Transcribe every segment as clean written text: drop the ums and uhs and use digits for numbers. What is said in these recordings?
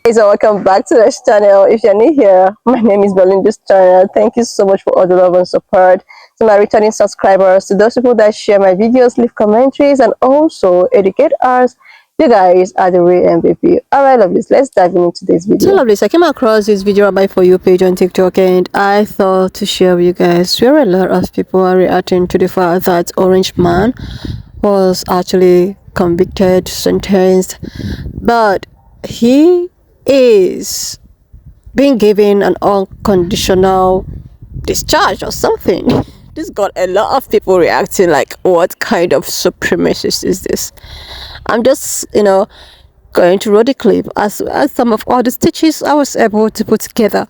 Guys, and welcome back to this channel. If you're new here, my name is Berlin this channel. Thank you so much for all the love and support. To my returning subscribers, to those people that share my videos, leave commentaries, and also educate us, you guys are the real MVP. Alright, lovelies, let's dive into this video. So lovelies, I came across this video on my For You page on TikTok, and I thought to share with you guys where a lot of people are reacting to the fact that Orange Man was actually convicted, sentenced, but he is being given an unconditional discharge or something. This got a lot of people reacting like, what kind of supremacist is this? I'm just, going to roll the clip as some of all the stitches I was able to put together.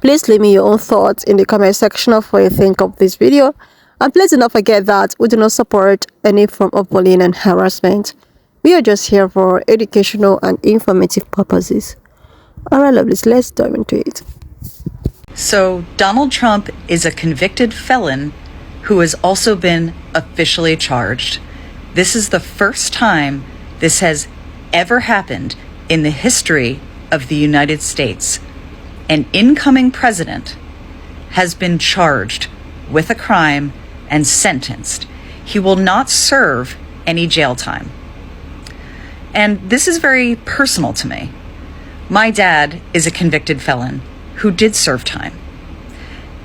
Please leave me your own thoughts in the comment section of what you think of this video. And please do not forget that we do not support any form of bullying and harassment. We are just here for educational and informative purposes. Alright, lovelies, let's dive into it. So, Donald Trump is a convicted felon who has also been officially charged. This is the first time this has ever happened in the history of the United States. An incoming president has been charged with a crime and sentenced. He will not serve any jail time. And this is very personal to me. My dad is a convicted felon who did serve time.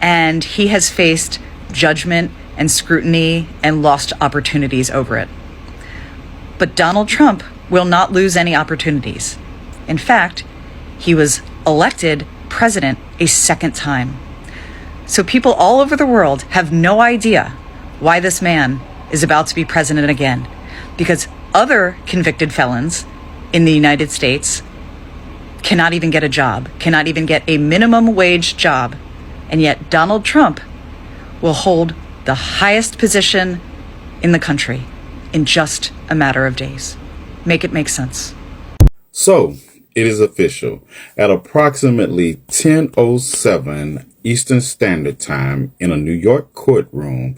And he has faced judgment and scrutiny and lost opportunities over it. But Donald Trump will not lose any opportunities. In fact, he was elected president a second time. So people all over the world have no idea why this man is about to be president again, because other convicted felons in the United States cannot even get a job, cannot even get a minimum wage job. And yet Donald Trump will hold the highest position in the country in just a matter of days. Make it make sense. So it is official. At approximately 10:07 Eastern Standard Time in a New York courtroom,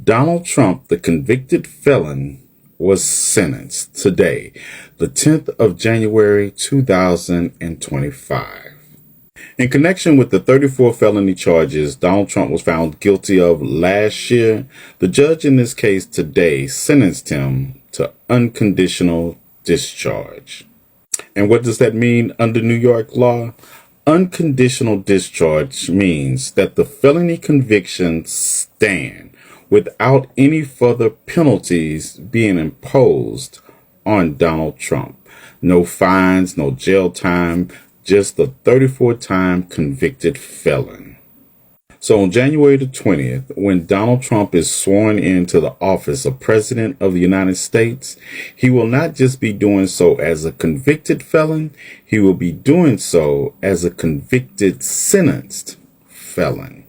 Donald Trump, the convicted felon, was sentenced today, the 10th of January, 2025. In connection with the 34 felony charges Donald Trump was found guilty of last year, the judge in this case today sentenced him to unconditional discharge. And what does that mean under New York law? Unconditional discharge means that the felony convictions stand without any further penalties being imposed on Donald Trump. No fines, no jail time, just the 34-time convicted felon. So on January the 20th, when Donald Trump is sworn into the office of President of the United States, he will not just be doing so as a convicted felon, he will be doing so as a convicted, sentenced felon.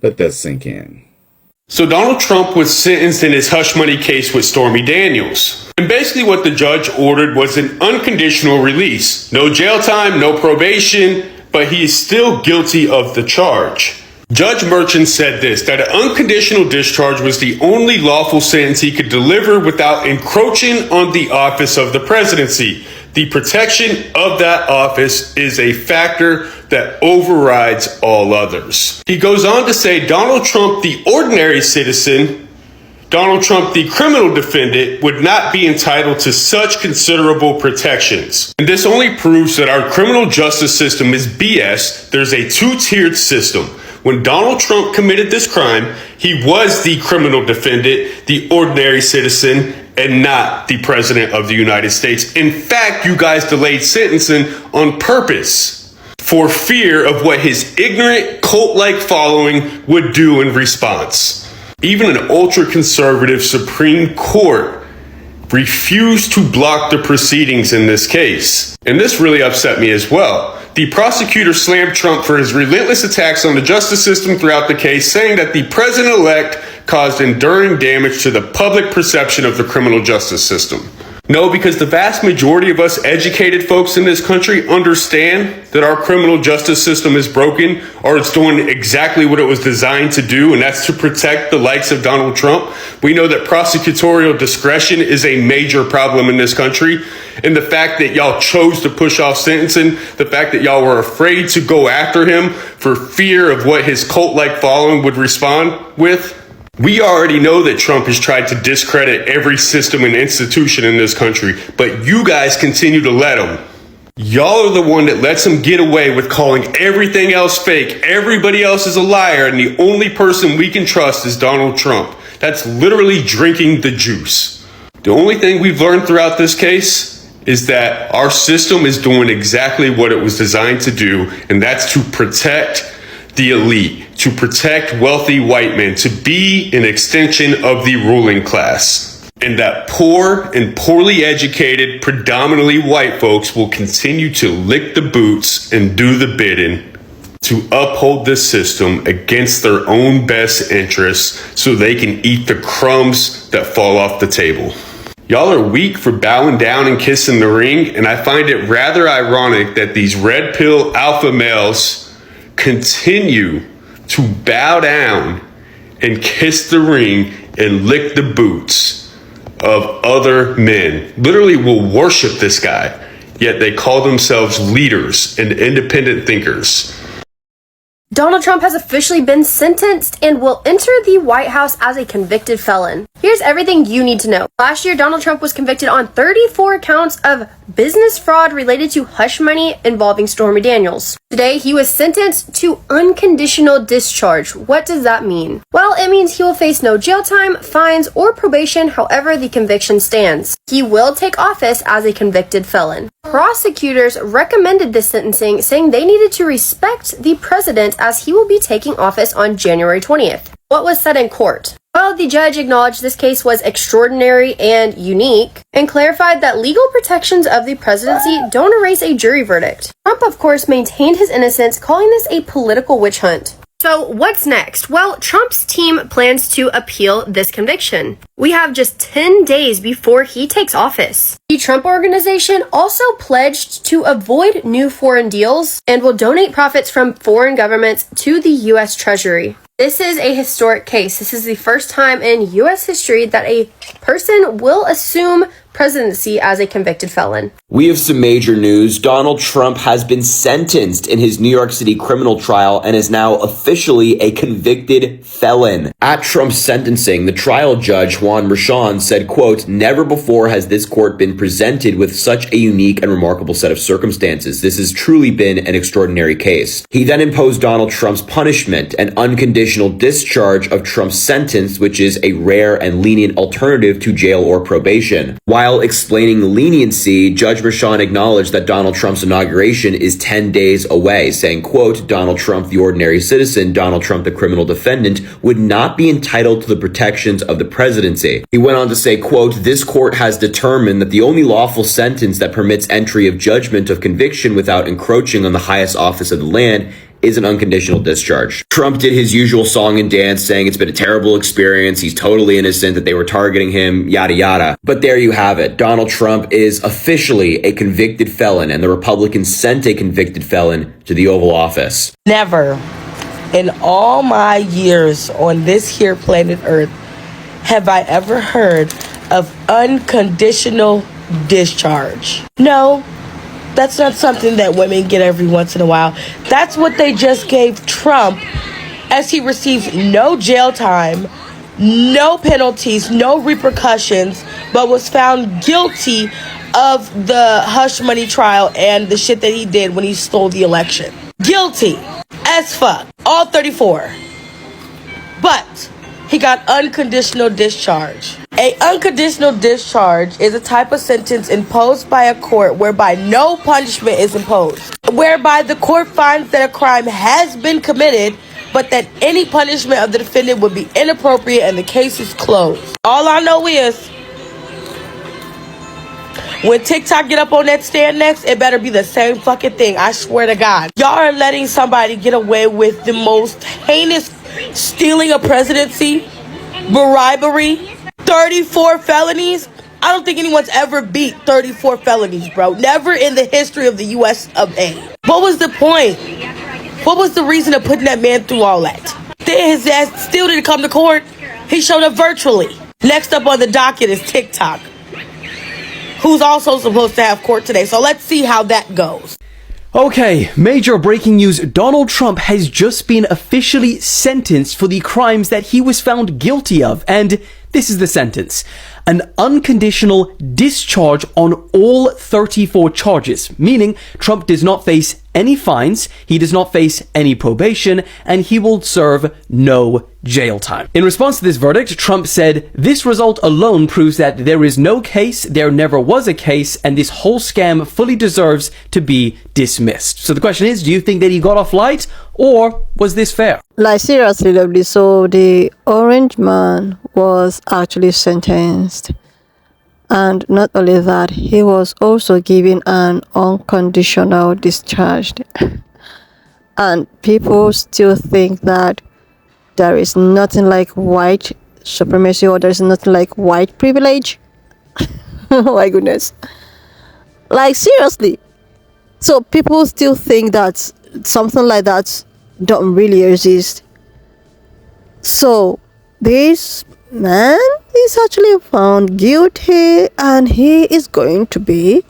Let that sink in. So Donald Trump was sentenced in his hush money case with Stormy Daniels. And basically what the judge ordered was an unconditional release. No jail time, no probation, but he is still guilty of the charge. Judge Merchant said this, that an unconditional discharge was the only lawful sentence he could deliver without encroaching on the office of the presidency. The protection of that office is a factor that overrides all others. He goes on to say Donald Trump, the ordinary citizen, Donald Trump, the criminal defendant, would not be entitled to such considerable protections. And this only proves that our criminal justice system is BS. There's a two-tiered system. When Donald Trump committed this crime, he was the criminal defendant, the ordinary citizen, and not the president of the United States. In fact, you guys delayed sentencing on purpose for fear of what his ignorant cult-like following would do in response. Even an ultra-conservative Supreme Court refused to block the proceedings in this case. And this really upset me as well. The prosecutor slammed Trump for his relentless attacks on the justice system throughout the case, saying that the president-elect caused enduring damage to the public perception of the criminal justice system. No, because the vast majority of us educated folks in this country understand that our criminal justice system is broken, or it's doing exactly what it was designed to do, and that's to protect the likes of Donald Trump. We know that prosecutorial discretion is a major problem in this country, and the fact that y'all chose to push off sentencing, the fact that y'all were afraid to go after him for fear of what his cult-like following would respond with. We already know that Trump has tried to discredit every system and institution in this country, but you guys continue to let him. Y'all are the one that lets him get away with calling everything else fake. Everybody else is a liar, and the only person we can trust is Donald Trump. That's literally drinking the juice. The only thing we've learned throughout this case is that our system is doing exactly what it was designed to do, and that's to protect the elite, to protect wealthy white men, to be an extension of the ruling class. And that poor and poorly educated, predominantly white folks will continue to lick the boots and do the bidding to uphold this system against their own best interests so they can eat the crumbs that fall off the table. Y'all are weak for bowing down and kissing the ring, and I find it rather ironic that these red pill alpha males continue to bow down and kiss the ring and lick the boots of other men. Literally will worship this guy, yet they call themselves leaders and independent thinkers. Donald Trump has officially been sentenced and will enter the White House as a convicted felon. Here's everything you need to know. Last year, Donald Trump was convicted on 34 counts of business fraud related to hush money involving Stormy Daniels. Today, he was sentenced to unconditional discharge. What does that mean? Well, it means he will face no jail time, fines, or probation, however the conviction stands. He will take office as a convicted felon. Prosecutors recommended this sentencing, saying they needed to respect the president as he will be taking office on January 20th. What was said in court? Well, the judge acknowledged this case was extraordinary and unique and clarified that legal protections of the presidency don't erase a jury verdict. Trump, of course, maintained his innocence, calling this a political witch hunt. So what's next? Well, Trump's team plans to appeal this conviction. We have just 10 days before he takes office. The Trump Organization also pledged to avoid new foreign deals and will donate profits from foreign governments to the U.S. Treasury. This is a historic case. This is the first time in U.S. history that a person will assume presidency as a convicted felon. We have some major news. Donald Trump has been sentenced in his New York City criminal trial and is now officially a convicted felon. At Trump's sentencing, the trial judge, Juan Merchan, said, quote, "Never before has this court been presented with such a unique and remarkable set of circumstances. This has truly been an extraordinary case." He then imposed Donald Trump's punishment, an unconditional discharge of Trump's sentence, which is a rare and lenient alternative to jail or probation. While explaining the leniency, Judge Merchan acknowledged that Donald Trump's inauguration is 10 days away, saying, quote, "Donald Trump, the ordinary citizen, Donald Trump, the criminal defendant, would not be entitled to the protections of the presidency." He went on to say, quote, "This court has determined that the only lawful sentence that permits entry of judgment of conviction without encroaching on the highest office of the land is an unconditional discharge." Trump did his usual song and dance, saying it's been a terrible experience, he's totally innocent, that they were targeting him, yada yada. But there you have it. Donald Trump is officially a convicted felon, and the Republicans sent a convicted felon to the Oval Office. Never in all my years on this here planet Earth have I ever heard of unconditional discharge. No, that's not something that women get every once in a while. That's what they just gave Trump, as he receives no jail time, no penalties, no repercussions, but was found guilty of the hush money trial and the shit that he did when he stole the election. Guilty as fuck. All 34. But he got unconditional discharge. A unconditional discharge is a type of sentence imposed by a court whereby no punishment is imposed, whereby the court finds that a crime has been committed, but that any punishment of the defendant would be inappropriate and the case is closed. All I know is, when TikTok get up on that stand next, it better be the same fucking thing. I swear to God. Y'all are letting somebody get away with the most heinous stealing a presidency, bribery, 34 felonies, I don't think anyone's ever beat 34 felonies, bro. Never in the history of the US of A. What was the point? What was the reason of putting that man through all that? Then his ass still didn't come to court. He showed up virtually. Next up on the docket is TikTok, who's also supposed to have court today. So let's see how that goes. Okay, major breaking news. Donald Trump has just been officially sentenced for the crimes that he was found guilty of. And this is the sentence. An unconditional discharge on all 34 charges, meaning Trump does not face any fines, he does not face any probation, and he will serve no jail time. In response to this verdict, Trump said, "This result alone proves that there is no case, there never was a case, and this whole scam fully deserves to be dismissed." So the question is, do you think that he got off light, or was this fair? Like, seriously, lovely. So the orange man was actually sentenced. And not only that, he was also given an unconditional discharge. And people still think that there is nothing like white supremacy, or there's nothing like white privilege. Oh my goodness. Like, seriously. So people still think that something like that don't really exist. So this man is actually found guilty, and he is going to be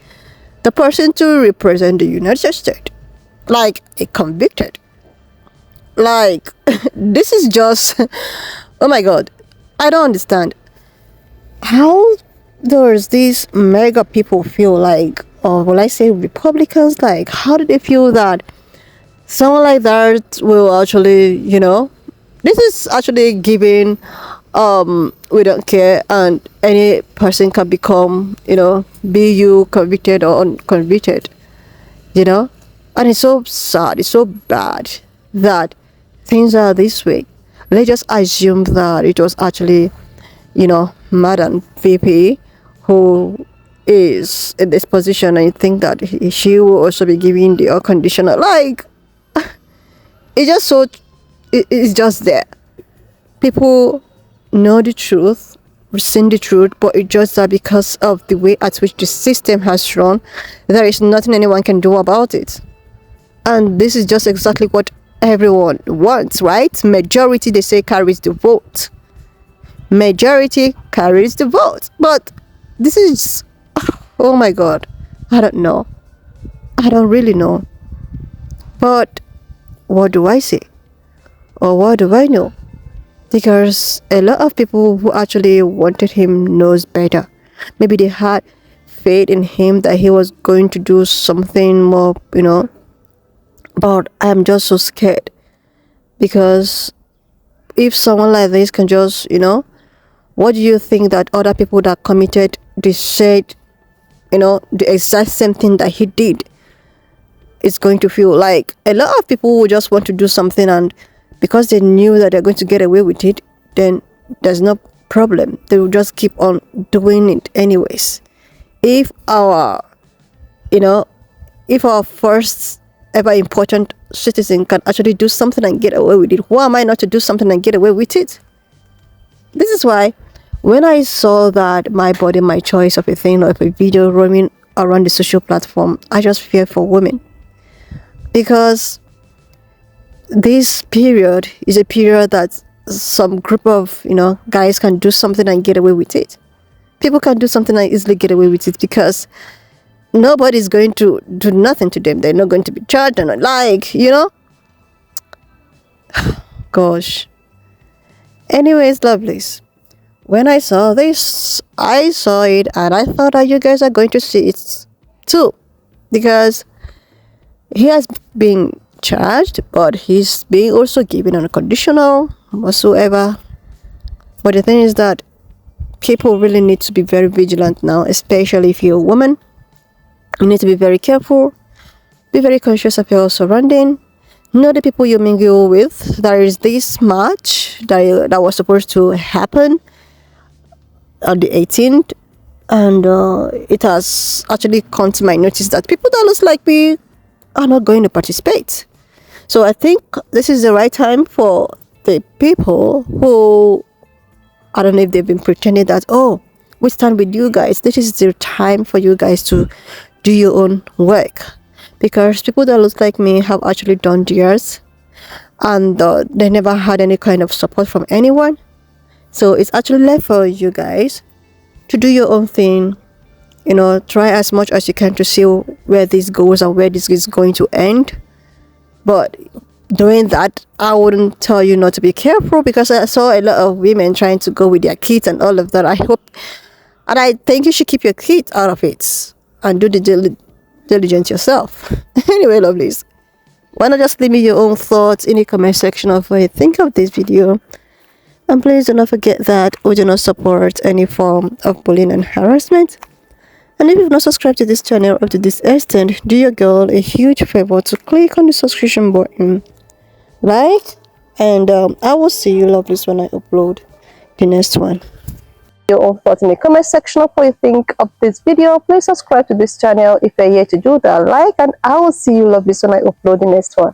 the person to represent the United States, like a convicted. Like, this is just, oh my god, I don't understand how does these mega people feel like, or will I say Republicans, like how do they feel that someone like that will actually, this is actually giving we don't care, and any person can become, be you convicted or unconvicted, and it's so sad, it's so bad that things are this way. Let's just assume that it was actually, Madam VP who is in this position, and you think that she will also be giving the unconditional, like, it's just there. People know the truth, seen the truth, but it's just that because of the way at which the system has run, there is nothing anyone can do about it. And this is just exactly what everyone wants, right? Majority, they say, carries the vote. Majority carries the vote. But this is, oh my god, I don't know. I don't really know. But what do I say? Or what do I know? Because a lot of people who actually wanted him knows better. Maybe they had faith in him that he was going to do something more, But I'm just so scared. Because if someone like this can just, what do you think that other people that committed, they said, the exact same thing that he did, is going to feel like? A lot of people will just want to do something, and because they knew that they're going to get away with it, then there's no problem. They will just keep on doing it anyways. If our first ever important citizen can actually do something and get away with it, who am I not to do something and get away with it? This is why when I saw that My Body, My Choice of a thing, or of a video roaming around the social platform, I just fear for women. Because this period is a period that some group of guys can do something and get away with it. People can do something and easily get away with it because nobody's going to do nothing to them. They're not going to be charged, and gosh. Anyways, lovelies, when I saw this, I saw it and I thought that you guys are going to see it too, because he has been charged, but he's being also given unconditional whatsoever. But the thing is that people really need to be very vigilant now, especially if you're a woman. You need to be very careful, be very conscious of your surrounding, know the people you mingle with. There is this match that was supposed to happen on the 18th, and it has actually come to my notice that people that looks like me are not going to participate. So I think this is the right time for the people who, I don't know if they've been pretending that, we stand with you guys. This is the time for you guys to do your own work, because people that look like me have actually done theirs, and they never had any kind of support from anyone. So it's actually left for you guys to do your own thing. You know, try as much as you can to see where this goes and where this is going to end. But doing that, I wouldn't tell you not to be careful, because I saw a lot of women trying to go with their kids and all of that. I hope, and I think you should keep your kids out of it and do the diligence yourself. Anyway, lovelies, why not just leave me your own thoughts in the comment section of what you think of this video. And please do not forget that we do not support any form of bullying and harassment. And if you've not subscribed to this channel up to this extent, do your girl a huge favor to click on the subscription button, like, and I will see you lovelies when I upload the next one. Your own thoughts in the comment section of what you think of this video. Please subscribe to this channel if you're here to do that, like, and I will see you lovelies when I upload the next one.